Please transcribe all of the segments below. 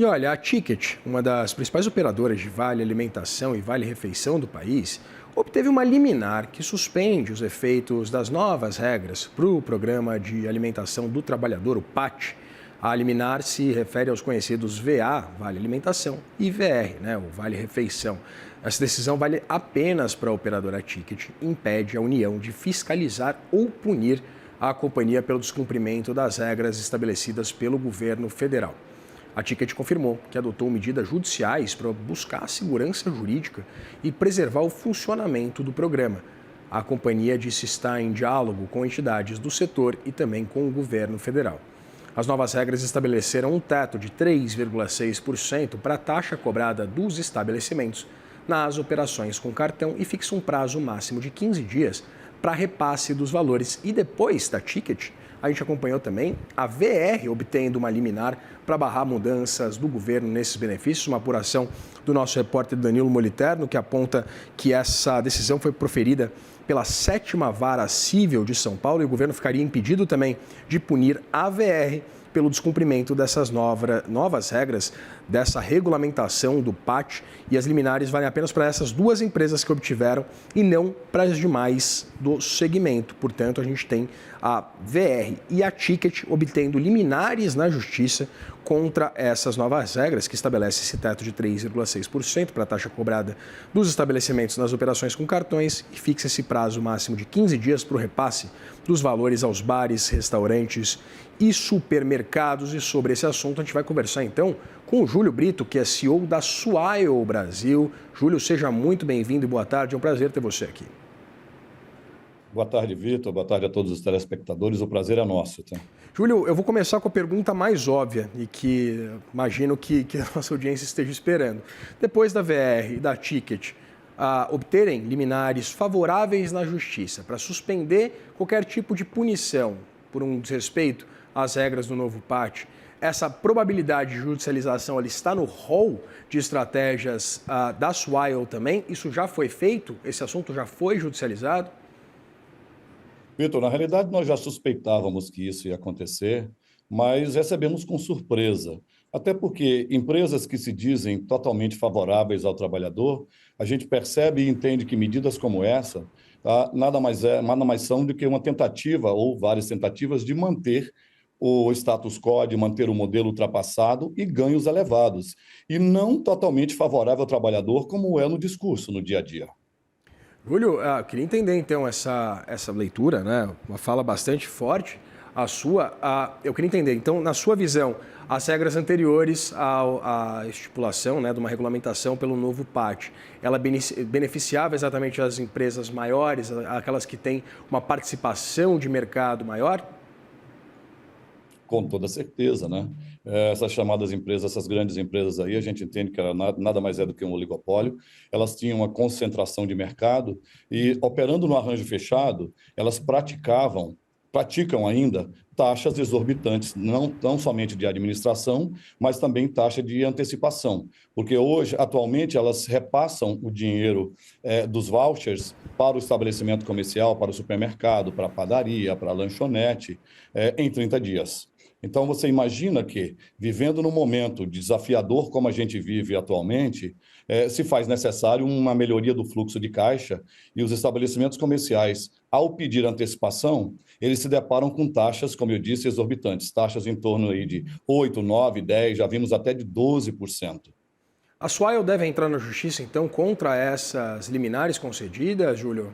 E olha, a Ticket, uma das principais operadoras de vale alimentação e vale refeição do país, obteve uma liminar que suspende os efeitos das novas regras para o Programa de Alimentação do Trabalhador, o PAT. A liminar se refere aos conhecidos VA, Vale Alimentação, e VR, o Vale Refeição. Essa decisão vale apenas para a operadora Ticket e impede a União de fiscalizar ou punir a companhia pelo descumprimento das regras estabelecidas pelo governo federal. A Ticket confirmou que adotou medidas judiciais para buscar a segurança jurídica e preservar o funcionamento do programa. A companhia disse estar em diálogo com entidades do setor e também com o governo federal. As novas regras estabeleceram um teto de 3,6% para a taxa cobrada dos estabelecimentos nas operações com cartão e fixa um prazo máximo de 15 dias para repasse dos valores. E depois da Ticket, a gente acompanhou também a VR obtendo uma liminar para barrar mudanças do governo nesses benefícios. Uma apuração do nosso repórter Danilo Moliterno, que aponta que essa decisão foi proferida pela 7ª Vara Cível de São Paulo e o governo ficaria impedido também de punir a VR pelo descumprimento dessas novas regras, dessa regulamentação do PAT, e as liminares valem apenas para essas duas empresas que obtiveram e não para as demais do segmento. Portanto, a gente tem a VR e a Ticket obtendo liminares na justiça contra essas novas regras, que estabelece esse teto de 3,6% para a taxa cobrada dos estabelecimentos nas operações com cartões e fixa esse prazo máximo de 15 dias para o repasse dos valores aos bares, restaurantes e supermercados. E sobre esse assunto a gente vai conversar então com o Júlio Brito, que é CEO da Swile Brasil. Júlio, seja muito bem-vindo e boa tarde, é um prazer ter você aqui. Boa tarde, Vitor. Boa tarde a todos os telespectadores. O prazer é nosso. Tá? Júlio, eu vou começar com a pergunta mais óbvia e que imagino que a nossa audiência esteja esperando. Depois da VR e da Ticket obterem liminares favoráveis na justiça para suspender qualquer tipo de punição por um desrespeito às regras do novo PAT, essa probabilidade de judicialização ela está no rol de estratégias da Swile também? Isso já foi feito? Esse assunto já foi judicializado? Vitor, na realidade nós já suspeitávamos que isso ia acontecer, mas recebemos com surpresa. Até porque empresas que se dizem totalmente favoráveis ao trabalhador, a gente percebe e entende que medidas como essa nada mais são do que uma tentativa ou várias tentativas de manter o status quo, de manter o modelo ultrapassado e ganhos elevados, e não totalmente favorável ao trabalhador, como é no discurso, no dia a dia. Júlio, queria entender então essa leitura, uma fala bastante forte, a sua. Eu queria entender, então, na sua visão, as regras anteriores à estipulação de uma regulamentação pelo novo PAT, ela beneficiava exatamente as empresas maiores, aquelas que têm uma participação de mercado maior? Com toda certeza, né? Essas chamadas empresas, essas grandes empresas aí, a gente entende que era nada mais é do que um oligopólio. Elas tinham uma concentração de mercado e, operando no arranjo fechado, elas praticam ainda taxas exorbitantes, não somente de administração, mas também taxa de antecipação, porque hoje, atualmente, elas repassam o dinheiro dos vouchers para o estabelecimento comercial, para o supermercado, para a padaria, para a lanchonete, em 30 dias. Então, você imagina que, vivendo num momento desafiador como a gente vive atualmente, se faz necessário uma melhoria do fluxo de caixa e os estabelecimentos comerciais, ao pedir antecipação, eles se deparam com taxas, como eu disse, exorbitantes, taxas em torno aí de 8, 9, 10, já vimos até de 12%. A Swile deve entrar na justiça, então, contra essas liminares concedidas, Júlio?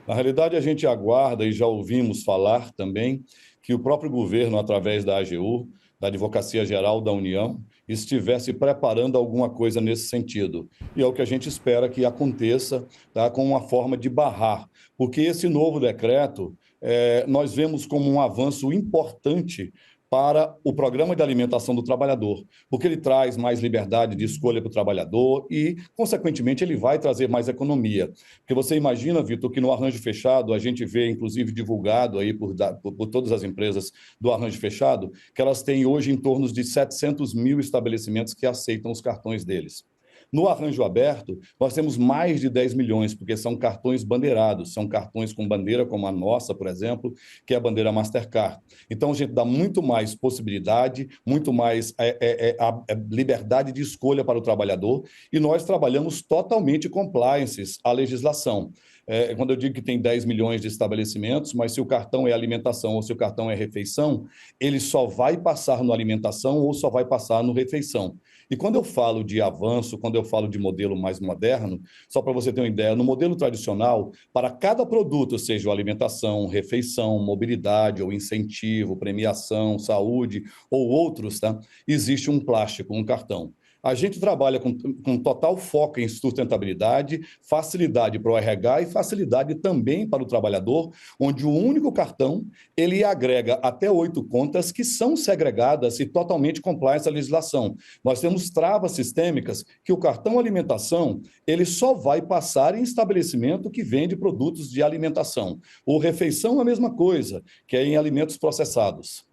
Na realidade, a gente aguarda e já ouvimos falar também que o próprio governo, através da AGU, da Advocacia Geral da União, estivesse preparando alguma coisa nesse sentido. E é o que a gente espera que aconteça, tá, com uma forma de barrar. Porque esse novo decreto, nós vemos como um avanço importante para o programa de alimentação do trabalhador, porque ele traz mais liberdade de escolha para o trabalhador e, consequentemente, ele vai trazer mais economia. Porque você imagina, Vitor, que no arranjo fechado, a gente vê, inclusive, divulgado aí por todas as empresas do arranjo fechado, que elas têm hoje em torno de 700 mil estabelecimentos que aceitam os cartões deles. No arranjo aberto, nós temos mais de 10 milhões, porque são cartões bandeirados, são cartões com bandeira como a nossa, por exemplo, que é a bandeira Mastercard. Então, a gente dá muito mais possibilidade, muito mais liberdade de escolha para o trabalhador, e nós trabalhamos totalmente compliances à legislação. Quando eu digo que tem 10 milhões de estabelecimentos, mas se o cartão é alimentação ou se o cartão é refeição, ele só vai passar no alimentação ou só vai passar no refeição. E quando eu falo de avanço, quando eu falo de modelo mais moderno, só para você ter uma ideia, no modelo tradicional, para cada produto, seja alimentação, refeição, mobilidade ou incentivo, premiação, saúde ou outros, tá? Existe um plástico, um cartão. A gente trabalha com total foco em sustentabilidade, facilidade para o RH e facilidade também para o trabalhador, onde o único cartão ele agrega até 8 contas que são segregadas e totalmente compliance à legislação. Nós temos travas sistêmicas que o cartão alimentação ele só vai passar em estabelecimento que vende produtos de alimentação. O refeição é a mesma coisa, que é em alimentos processados.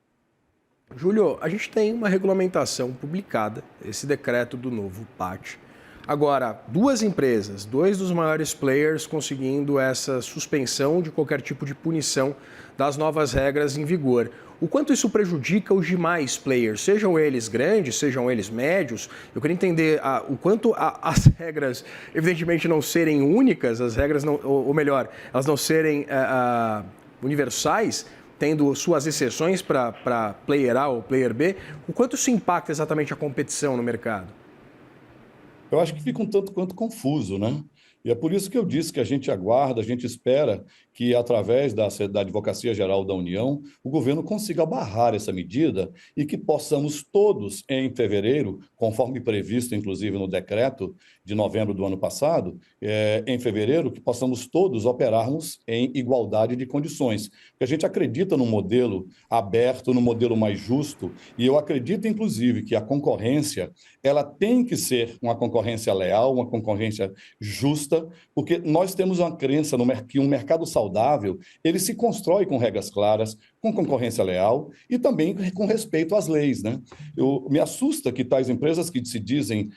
Júlio, a gente tem uma regulamentação publicada, esse decreto do novo PAT. Agora, duas empresas, dois dos maiores players conseguindo essa suspensão de qualquer tipo de punição das novas regras em vigor. O quanto isso prejudica os demais players, sejam eles grandes, sejam eles médios? Eu queria entender o quanto as regras, evidentemente, não serem únicas, as regras, não, ou melhor, elas não serem universais, tendo suas exceções para player A ou player B, o quanto isso impacta exatamente a competição no mercado? Eu acho que fica um tanto quanto confuso, né? E é por isso que eu disse que a gente aguarda, a gente espera que, através da Advocacia Geral da União, o governo consiga barrar essa medida e que possamos todos, em fevereiro, conforme previsto, inclusive, no decreto de novembro do ano passado, em fevereiro, que possamos todos operarmos em igualdade de condições. Porque a gente acredita num modelo aberto, num modelo mais justo, e eu acredito, inclusive, que a concorrência ela tem que ser uma concorrência leal, uma concorrência justa, porque nós temos uma crença que um mercado saudável, ele se constrói com regras claras, com concorrência leal e também com respeito às leis, né? Me assusta que tais empresas que se dizem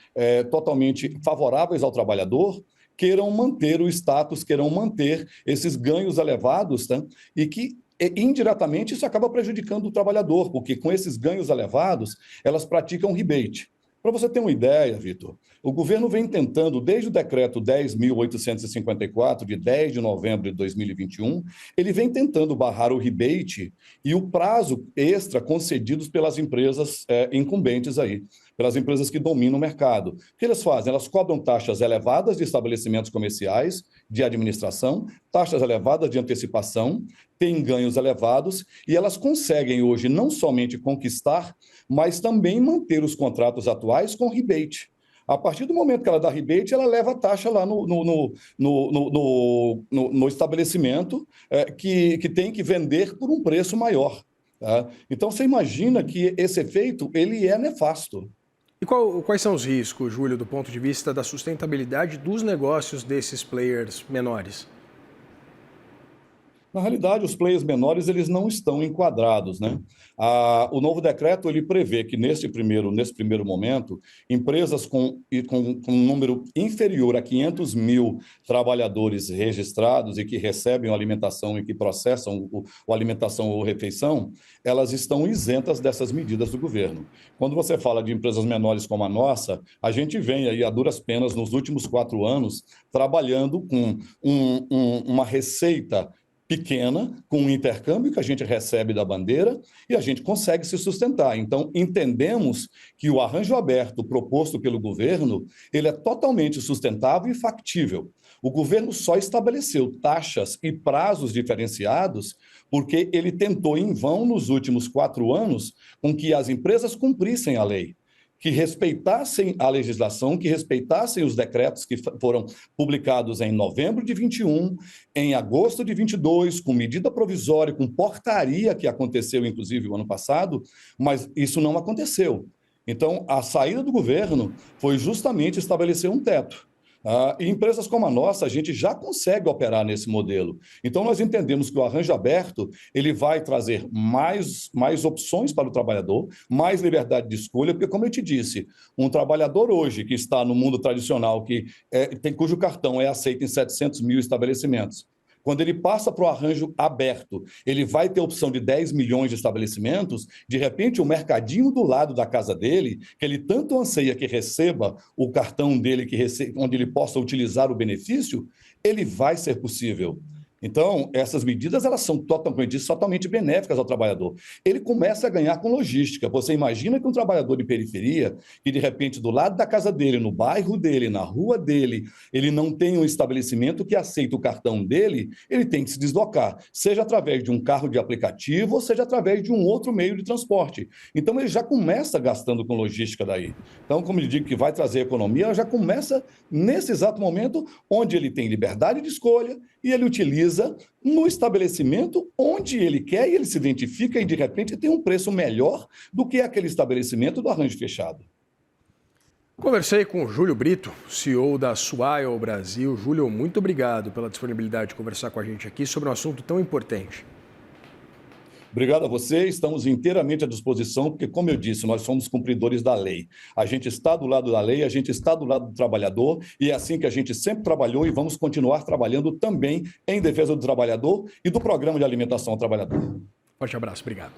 totalmente favoráveis ao trabalhador queiram manter o status, queiram manter esses ganhos elevados, tá? E que indiretamente isso acaba prejudicando o trabalhador, porque com esses ganhos elevados, elas praticam rebate. Para você ter uma ideia, Vitor, o governo vem tentando, desde o decreto 10.854, de 10 de novembro de 2021, ele vem tentando barrar o rebate e o prazo extra concedidos pelas empresas incumbentes aí, pelas empresas que dominam o mercado. O que eles fazem? Elas cobram taxas elevadas de estabelecimentos comerciais, de administração, taxas elevadas de antecipação, têm ganhos elevados e elas conseguem hoje não somente conquistar, mas também manter os contratos atuais com rebate. A partir do momento que ela dá rebate, ela leva a taxa lá no estabelecimento que tem que vender por um preço maior. Tá? Então, você imagina que esse efeito ele é nefasto. E quais são os riscos, Júlio, do ponto de vista da sustentabilidade dos negócios desses players menores? Na realidade, os players menores eles não estão enquadrados, né? O novo decreto ele prevê que nesse primeiro momento, empresas com um número inferior a 500 mil trabalhadores registrados e que recebem a alimentação e que processam a alimentação ou refeição, elas estão isentas dessas medidas do governo. Quando você fala de empresas menores como a nossa, a gente vem aí a duras penas nos últimos 4 anos trabalhando com uma receita pequena, com um intercâmbio que a gente recebe da bandeira e a gente consegue se sustentar. Então, entendemos que o arranjo aberto proposto pelo governo, ele é totalmente sustentável e factível. O governo só estabeleceu taxas e prazos diferenciados porque ele tentou em vão, nos últimos 4 anos, com que as empresas cumprissem a lei, que respeitassem a legislação, que respeitassem os decretos que foram publicados em novembro de 21, em agosto de 22, com medida provisória, com portaria que aconteceu, inclusive, o ano passado, mas isso não aconteceu. Então, a saída do governo foi justamente estabelecer um teto. E empresas como a nossa, a gente já consegue operar nesse modelo. Então, nós entendemos que o arranjo aberto ele vai trazer mais opções para o trabalhador, mais liberdade de escolha, porque, como eu te disse, um trabalhador hoje que está no mundo tradicional, cujo cartão é aceito em 700 mil estabelecimentos, quando ele passa para o arranjo aberto, ele vai ter a opção de 10 milhões de estabelecimentos, de repente o mercadinho do lado da casa dele, que ele tanto anseia que receba o cartão dele, onde ele possa utilizar o benefício, ele vai ser possível. Então, essas medidas elas são totalmente benéficas ao trabalhador. Ele começa a ganhar com logística. Você imagina que um trabalhador de periferia, que de repente do lado da casa dele, no bairro dele, na rua dele, ele não tem um estabelecimento que aceita o cartão dele, ele tem que se deslocar, seja através de um carro de aplicativo ou seja através de um outro meio de transporte. Então, ele já começa gastando com logística daí. Então, como eu digo que vai trazer economia, ela já começa nesse exato momento onde ele tem liberdade de escolha e ele utiliza no estabelecimento onde ele quer e ele se identifica e, de repente, tem um preço melhor do que aquele estabelecimento do arranjo fechado. Conversei com o Júlio Brito, CEO da Swile Brasil. Júlio, muito obrigado pela disponibilidade de conversar com a gente aqui sobre um assunto tão importante. Obrigado a você, estamos inteiramente à disposição, porque, como eu disse, nós somos cumpridores da lei. A gente está do lado da lei, a gente está do lado do trabalhador, e é assim que a gente sempre trabalhou e vamos continuar trabalhando também em defesa do trabalhador e do Programa de Alimentação ao Trabalhador. Forte abraço, obrigado.